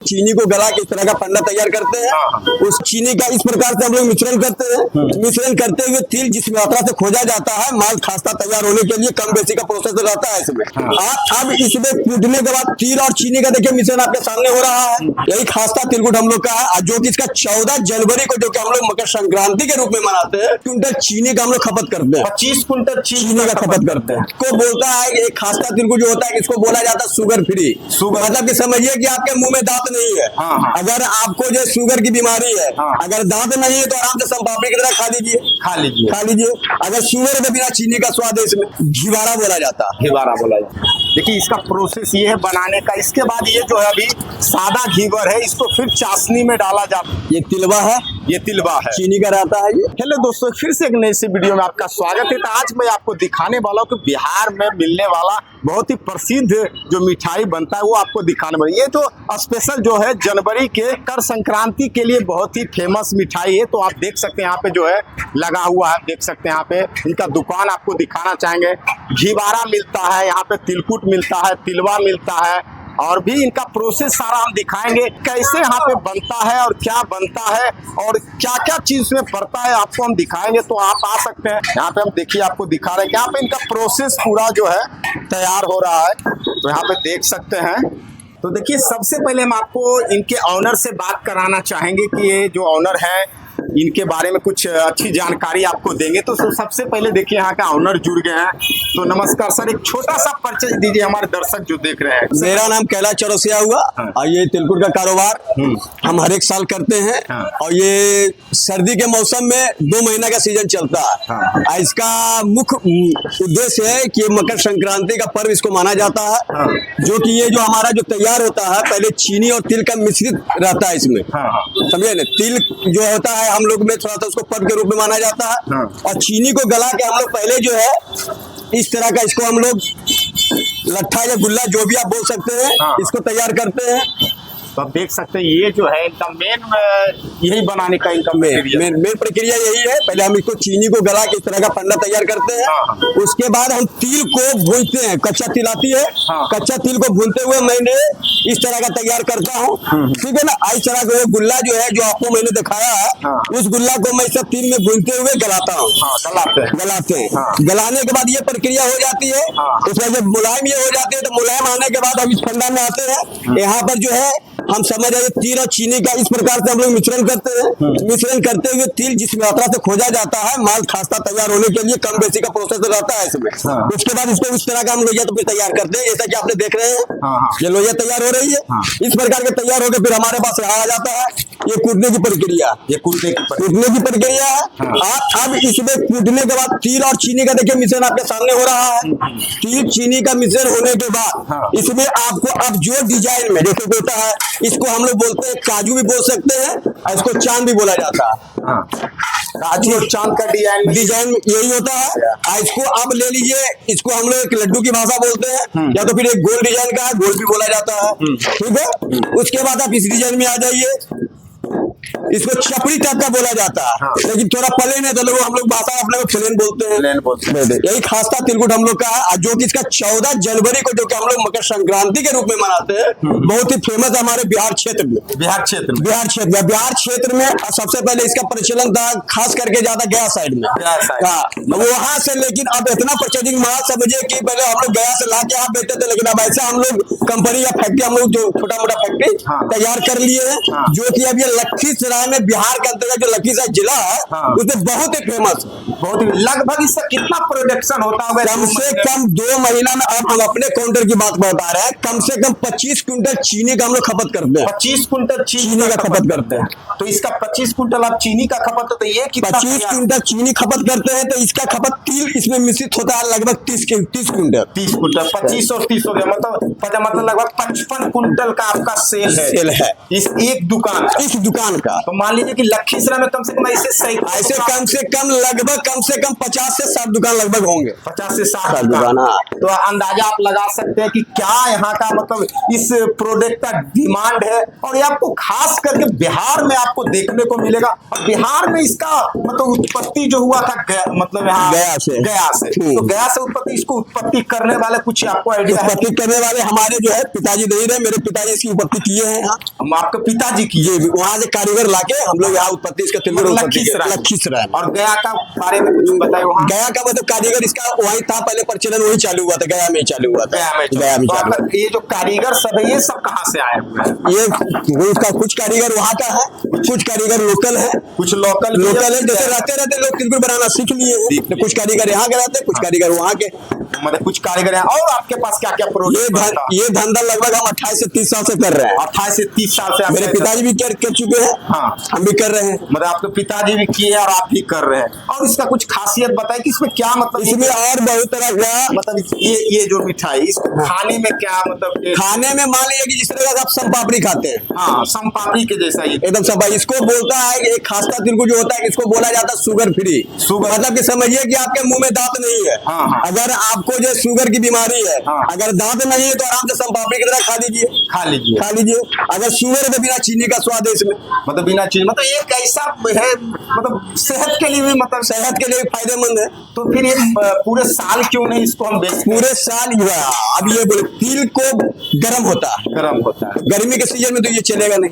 चीनी को गला के इस तरह का पन्ना तैयार करते हैं। उस चीनी का इस प्रकार से हम लोग मिश्रण करते हैं। मिश्रण करते हुए तिल जिस मात्रा से खोजा जाता है, माल खास्ता तैयार होने के लिए कम बेसी का प्रोसेस रहता है इसमें। अब इसमें कूटने के बाद तिल और चीनी का देखिए मिश्रण आपके सामने हो रहा है। यही खास्ता तिलकुट हम लोग का है, जो कि इसका 14 जनवरी को, जो कि हम लोग मकर संक्रांति के रूप में मनाते हैं, क्विंटल चीनी का हम लोग खपत करते हैं। 25 कुंटल चीनी का खपत करते हैं। को बोलता है कि खास्ता तिलकुट जो होता है, इसको बोला जाता है शुगर फ्री। शुगर मतलब कि समझिए कि आपके मुंह में दांत नहीं है। अगर आपको जो शुगर की बीमारी है, अगर दांत नहीं है तो आराम से संपापड़ी की तरह खा लीजिए। अगर शुगर के बिना चीनी का स्वाद है, इसमें घिवारा बोला जाता है। घिवारा बोला जाता है। देखिए इसका प्रोसेस ये है बनाने का। इसके बाद ये जो है अभी सादा घीवर है, इसको फिर चाशनी में डाला जाता है। ये तिलवा है, चीनी का रहता है ये। हेलो दोस्तों, फिर से एक नई सी वीडियो में आपका स्वागत है। तो आज मैं आपको दिखाने वाला हूँ कि बिहार में मिलने वाला बहुत ही प्रसिद्ध जो मिठाई बनता है वो आपको दिखाने वाला। ये तो स्पेशल जो है जनवरी के कर संक्रांति के लिए बहुत ही फेमस मिठाई है। तो आप देख सकते हैं यहाँ पे जो है लगा हुआ है, देख सकते हैं यहाँ पे इनका दुकान आपको दिखाना चाहेंगे। घीवारा मिलता है यहाँ पे, तिलकुट मिलता है, तिलवा मिलता है, और भी इनका प्रोसेस सारा हम दिखाएंगे कैसे यहाँ पे बनता है और क्या बनता है और क्या क्या चीज में पड़ता है, आपको हम दिखाएंगे। तो आप आ सकते हैं यहाँ पे, हम देखिए आपको दिखा रहे हैं यहाँ पे इनका प्रोसेस पूरा जो है तैयार हो रहा है। तो यहाँ पे देख सकते हैं। तो देखिए सबसे पहले हम आपको इनके ऑनर से बात कराना चाहेंगे कि ये जो ऑनर है इनके बारे में कुछ अच्छी जानकारी आपको देंगे। तो सबसे पहले देखिए यहाँ का ऑनर जुड़ गए हैं। तो नमस्कार सर, एक छोटा सा परिचय दीजिए हमारे दर्शक जो देख रहे हैं। मेरा नाम कैलाश चौरसिया हुआ और ये तिलकुट का कारोबार हम हर एक साल करते हैं। और ये सर्दी के मौसम में 2 महीना का सीजन चलता है। इसका मुख्य उद्देश्य है कि मकर संक्रांति का पर्व इसको माना जाता है, जो कि ये जो हमारा जो तैयार होता है पहले चीनी और तिल का मिश्रित रहता है इसमें, समझे ना। तिल जो होता है हम लोग में थोड़ा सा उसको पर्व के रूप में माना जाता है, और चीनी को गला के हम लोग पहले जो है इस तरह का, इसको हम लोग लट्ठा या गुल्ला जो भी आप बोल सकते हैं, इसको तैयार करते हैं। तो आप देख सकते हैं ये जो है इनका मेन यही बनाने का इनका मेन प्रक्रिया यही है। पहले हम इसको चीनी को गला के इस तरह का पन्ना तैयार करते हैं। उसके बाद हम तिल को भूनते हैं। कच्चा तिल आती है, कच्चा तिल को भूनते हुए मैंने इस तरह का तैयार करता हूँ, ठीक है ना। इस तरह का गुल्ला जो है जो आपको मैंने दिखाया है, उस गुल्ला को मैं सब तिल में भूनते हुए गलाता हूँ। गलाते हैं। गलाने के बाद ये प्रक्रिया हो जाती है। उसमें जब मुलायम ये हो जाती है, तो मुलायम आने के बाद हम इस फंडा में आते हैं। यहाँ पर जो है हम समझ रहे तिल और चीनी का इस प्रकार से हम लोग मिश्रण करते हैं। मिश्रण करते हुए तिल जिस मात्रा से खोजा जाता है, माल खास्ता तैयार होने के लिए कम बेसी का प्रोसेस रहता है इसमें। उसके बाद इसको इस तरह का हम लोहिया तो फिर तैयार करते हैं, जैसा कि आपने देख रहे हैं ये लोहिया तैयार हो रही है। इस प्रकार के तैयार होकर फिर हमारे पास आ जाता है ये कूटने की प्रक्रिया। कूटने की प्रक्रिया है। अब इसमें कूटने के बाद तिल और चीनी का देखिए मिश्रण आपके सामने हो रहा है। तिल चीनी का मिश्रण होने के बाद इसमें आपको अब जो डिजाइन में देखो होता है, इसको हम लोग बोलते हैं काजू भी बोल सकते हैं, और इसको चांद भी बोला जाता है। काजू और चांद का डिजाइन यही होता है। इसको अब ले लीजिए, इसको हम लोग एक लड्डू की भाषा बोलते हैं, या तो फिर एक गोल डिजाइन का है, गोल भी बोला जाता है, ठीक है। उसके बाद आप इस डिजाइन में आ जाइए, इसको चपड़ी टाइप का बोला जाता है, लेकिन थोड़ा प्लेन है तो लोग हम लोग भाषा अपने को प्लेन बोलते हैं। यही खास्ता तिलकुट हम लोग का है, जो कि इसका 14 जनवरी को, जो कि हम लोग मकर संक्रांति के रूप में मनाते हैं, बहुत ही फेमस हमारे बिहार क्षेत्र में। बिहार क्षेत्र में सबसे पहले इसका प्रचलन था, खास करके ज्यादा गया साइड में, वहां से। लेकिन अब इतना प्रचलित माल समझे कि पहले हम लोग गया से ला के आप बेचते थे, लेकिन अब ऐसा हम लोग कंपनी या फैक्ट्री, हम लोग जो छोटा मोटा फैक्ट्री तैयार कर लिए हैं, जो कि अब ये लखीसराय में बिहार के अंतर्गत जो लखीसराय जिला है उसमें बहुत ही फेमस, बहुत ही। लगभग इसका कितना प्रोडक्शन होता है? कम से कम 2 महीना में। अब हम अपने काउंटर की बात बता रहे हैं, कम से कम 25 क्विंटल चीनी का हम लोग खपत करते हैं। 25 कुंटल चीनी का खपत करते हैं। तो इसका 25 कुंटल आप चीनी का खपत होता है, ये 25 क्विंटल चीनी खपत करते हैं। तो इसका खपत तिल इसमें मिश्रित होता है लगभग 30 क्विंटल। 30 कुंटल 25 और 30 हो गया, मतलब लगभग 55 कुंटल का आपका सेल है इस एक दुकान का। तो मान लीजिए कि लखीसराय में कम से कम ऐसे कम से कम लगभग 50 से 60 दुकान लगभग होंगे। 50 से 60 दुकान। तो अंदाजा आप लगा सकते हैं कि क्या यहाँ का मतलब इस प्रोडक्ट का डिमांड है, और ये आपको खास करके बिहार में आपको देखने को मिलेगा। और बिहार में इसका मतलब उत्पत्ति जो हुआ था मतलब यहाँ गया से तो गया से उत्पत्ति, इसको उत्पत्ति करने वाले कुछ आपको आइडिया है? उत्पत्ति करने वाले हमारे जो है पिताजी नहीं रहे, मेरे पिताजी इसकी उत्पत्ति किए हैं। हम आपके पिताजी की वहाँ से कारीगर लाके हम लोग यहाँ उत्पत्ति इसका लखीसराय। और गया का बारे में कुछ बताए? वहाँ गया का मतलब कारीगर इसका वही था, पहले प्रचलन वही चालू हुआ था, गया में चालू हुआ था। गया में चालू। ये जो कारीगर सब है ये सब कहाँ से आए हुए हैं? ये उसका कुछ कारीगर वहाँ का है, कुछ कारीगर लोकल है, कुछ लोकल है। जैसे रहते लोग तिलकुट बनाना सीख लिए, कुछ कारीगर यहाँ के रहते, कुछ कारीगर वहाँ के, मतलब कुछ कारीगर हैं। और आपके पास क्या क्या प्रोडक्ट? ये धंधा लगभग हम 28 से 30 साल से कर रहे हैं। 28 से 30 साल से मेरे पिताजी भी कर चुके हैं। हाँ, हम भी कर रहे हैं। मतलब आपके पिताजी भी किए और आप भी कर रहे हैं। और इसका कुछ खासियत बताए कि इसमें क्या मतलब? इसमें और बहुत तरह का मतलब ये जो मिठाई इसको खाने में क्या मतलब? खाने में मान लीजिए कि जिस तरह का आप संपापड़ी खाते हैं, हाँ संपापड़ी के जैसा ही एकदम संपा। इसको बोलता है एक खास्ता तिलकुट जो होता है, इसको बोला जाता है शुगर फ्री। शुगर मतलब कि समझिए कि आपके मुंह में दांत नहीं है। हाँ। अगर आपको जो शुगर की बीमारी है, हाँ। अगर दांत नहीं है तो आराम से संपापड़ी की तरह खा लीजिए। अगर शुगर है तो बिना चीनी का स्वाद है इसमें, मतलब बिना चीनी, मतलब एक ऐसा है मतलब सेहत के लिए भी, मतलब सेहत के लिए फायदेमंद है। तो फिर ये पूरे साल क्यों नहीं इसको हम बेचते? पूरे साल अब ये बोले तिल को गर्म होता है, गर्मी के सीजन में तो ये चलेगा नहीं।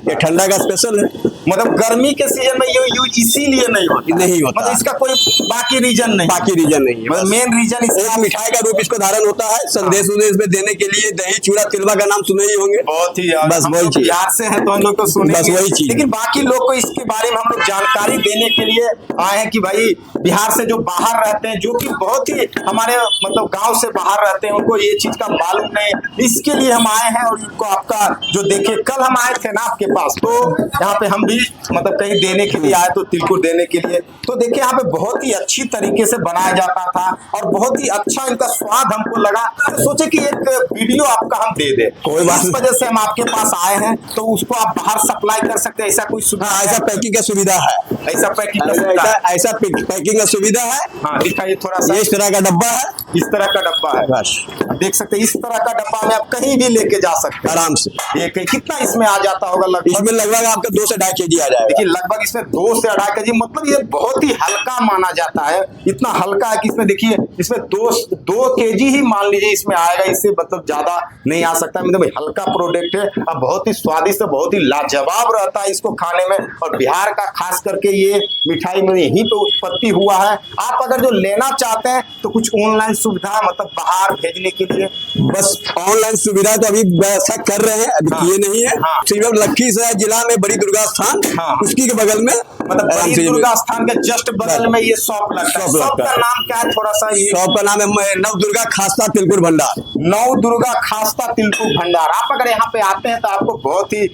ये ठंडा का स्पेशल है, मतलब गर्मी के सीजन में ये यूज इसीलिए नहीं होता। मतलब इसका कोई बाकी रीजन नहीं है। मतलब मेन रीजन एक मिठाई का रूप इसको धारण होता है, संदेश उदेश में देने के लिए। दही चूड़ा तिलवा का नाम सुने ही होंगे। बहुत ही बस वही चीज, बिहार से है तो हम लोग तो सुने, बस वही चीज। लेकिन बाकी लोग को इसके बारे में हम लोग जानकारी देने के लिए आए हैं कि भाई बिहार से जो बाहर रहते हैं, जो कि बहुत ही हमारे मतलब गांव से बाहर रहते हैं, उनको ये चीज का मालूम नहीं। इसके लिए हम आए हैं और इनको आपका जो देखे, कल हम आए थे ना आपके पास, तो यहाँ पे हम भी मतलब कहीं देने के लिए आए, तो तिलकुट देने के लिए, तो देखिए यहाँ पे बहुत ही अच्छी तरीके से बनाया जाता था और बहुत ही अच्छा इनका स्वाद हमको लगा। तो सोचे कि एक वीडियो आपका हम दे दे, कोई बात, इस वजह से हम आपके पास आए हैं। तो उसको आप बाहर सप्लाई कर सकते हैं, ऐसा कोई सुविधा? ऐसा पैकिंग का सुविधा है, ऐसा पैकिंग का सुविधा है। हाँ दिखाइए थोड़ा सा। इस तरह का डब्बा है, इस तरह का डब्बा है, बस देख सकते हैं। इस तरह का डब्बा में आप कहीं भी लेके जा सकते हैं आराम से। ये कितना इसमें आ जाता होगा? लगभग इसमें लगभग आपका 2 से 2.5 केजी आ जाएगा। देखिए लगभग इसमें 2 से 2.5 केजी, मतलब ये बहुत ही हल्का माना जाता है। इतना हल्का है कि इसमें देखिए इसमें 2 केजी ही मान लीजिए इसमें आएगा, इससे मतलब ज्यादा नहीं आ सकता। मतलब हल्का प्रोडक्ट है और बहुत ही स्वादिष्ट, बहुत ही लाजवाब रहता है इसको खाने में। और बिहार का खास करके ये मिठाई में यहीं पे उत्पत्ति हुआ है। आप अगर जो लेना चाहते हैं तो कुछ ऑनलाइन सुविधा मतलब बाहर भेजने के लिए? बस ऑनलाइन सुविधा तो अभी वैसा कर रहे हैं, अभी किए नहीं है। सिर्फ लखीसराय जिला में बड़ी दुर्गा स्थान, उसकी के बगल में, मतलब बड़ी दुर्गा स्थान के जस्ट बगल में ये शॉप लगता है। शॉप का नाम क्या है? थोड़ा सा शॉप का नाम है नवदुर्गा खास्ता तिलकुट भंडार। नवदुर्गा खास्ता तिलकुट भंडार। आप अगर यहाँ पे आते हैं तो आपको बहुत ही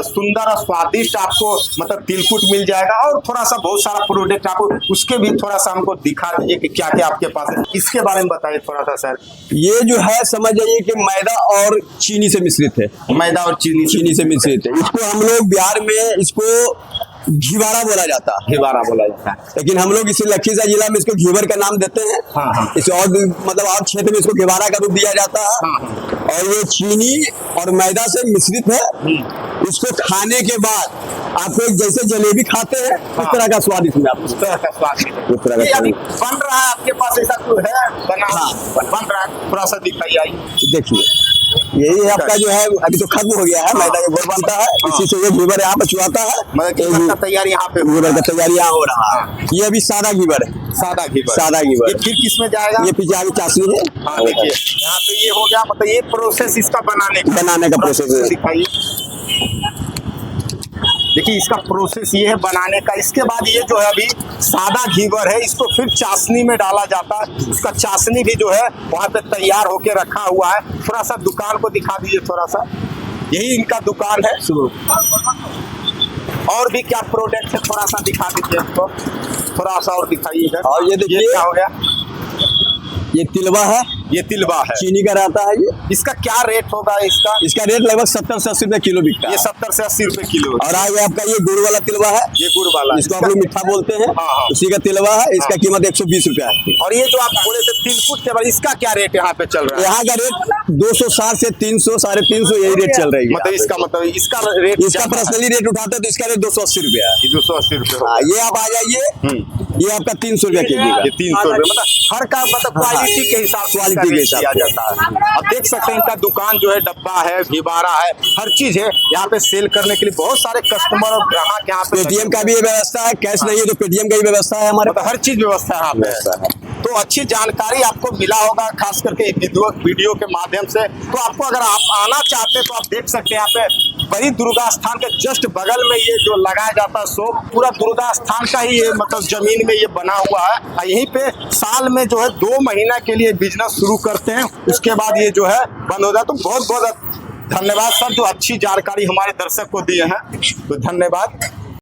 सुंदर और स्वादिष्ट आपको मतलब तिलकुट मिल जाएगा। और थोड़ा सा बहुत सारा प्रोडक्ट आपको, उसके भी थोड़ा सा हमको दिखा दीजिए कि क्या क्या आपके पास है, इसके बारे में बताइए थोड़ा सा सर। ये जो है समझ जाइए कि मैदा और चीनी से मिश्रित है। मैदा और चीनी से मिश्रित है। इसको हम लोग बिहार में इसको घिवारा बोला जाता है। लेकिन हम लोग इसे लखीसराय जिला में इसको घीवर का नाम देते हैं। इसे और मतलब और क्षेत्र में इसको घिवारा का रूप दिया जाता है। और ये चीनी और मैदा से मिश्रित है। इसको खाने के बाद आपको एक जैसे जलेबी खाते हैं उस तरह का स्वाद इसमें आपको, उस तरह का स्वाद बन रहा है आपके पास, ऐसा कुछ है बन रहा है? थोड़ा सा दिखाइए। देखिए यही है आपका जो है, अभी तो खत्म हो गया है। मैदा का घोल बनता है, इसी से ये घीवर यहाँ पे चुआता है। मतलब का तैयारी यहाँ पे घीवर का तैयारी यहाँ हो रहा है। ये अभी सादा घीवर है, सादा घीवर। ये फिर किस में जाएगा? ये पीछे आगे चाशनी है। हाँ देखिए यहाँ पे ये हो गया, मतलब ये प्रोसेस इसका बनाने का प्रोसेस दिखाइए। देखिए इसका प्रोसेस ये है बनाने का। इसके बाद ये जो है अभी सादा घीवर है, इसको फिर चाशनी में डाला जाता है। उसका चाशनी भी जो है वहाँ पे तैयार होके रखा हुआ है। थोड़ा सा दुकान को दिखा दीजिए थोड़ा सा। यही इनका दुकान है। और भी क्या प्रोडक्ट है थोड़ा सा दिखा दीजिए इसको, थोड़ा सा और दिखाइएगा। और ये देखिए क्या हो गया? ये तिलवा है। ये तिलवा है, चीनी का रहता है ये। इसका क्या रेट होगा? इसका रेट लगभग 70 से 80 रुपए किलो बिकता है। ये 70 से 80 रुपए किलो। और आगे आपका ये गुड़ वाला तिलवा है, ये गुड़ वाला, इसको आप लोग मीठा बोलते हैं, हाँ। उसी का तिलवा है। इसका कीमत 120 रुपया है। और ये जो आप बोले थे तिलकुट के बाद, इसका क्या रेट यहाँ पे चल रहा है? यहाँ का रेट 260 से 300, 350 यही रेट चल रही है। मतलब इसका रेट, इसका पर्सनली रेट उठाते हैं तो इसका रेट 280 रुपया है। 280 रुपए। हाँ, ये आप आ जाइए, ये आपका 300 रुपया केजी का। ये 300 रुपए, मतलब हर का मतलब क्वालिटी के हिसाब से क्वालिटी के हिसाब किया से जाता है। अब देख सकते हैं इनका दुकान जो है, डब्बा है, भिबारा है, हर चीज है यहाँ पे सेल करने के लिए। बहुत सारे कस्टमर और ग्राहक यहाँ पे। पेटीएम का भी व्यवस्था है, कैश नहीं है तो पेटीएम का भी व्यवस्था है हमारे मतलब हर चीज व्यवस्था है यहाँ पे। तो अच्छी जानकारी आपको मिला होगा, खास करके वीडियो के माध्यम से। तो आपको अगर आप आना चाहते हैं तो आप देख सकते हैं यहाँ पे बड़ी दुर्गा स्थान के जस्ट बगल में ये जो लगाया जाता है शॉप, पूरा दुर्गा स्थान का ही ये मतलब जमीन में ये बना हुआ है। और यहीं पे साल में जो है 2 महीना के लिए बिजनेस शुरू करते हैं, उसके बाद ये जो है बंद हो जाता है। तो बहुत बहुत धन्यवाद सर, जो अच्छी जानकारी हमारे दर्शक को दिए हैं, तो धन्यवाद।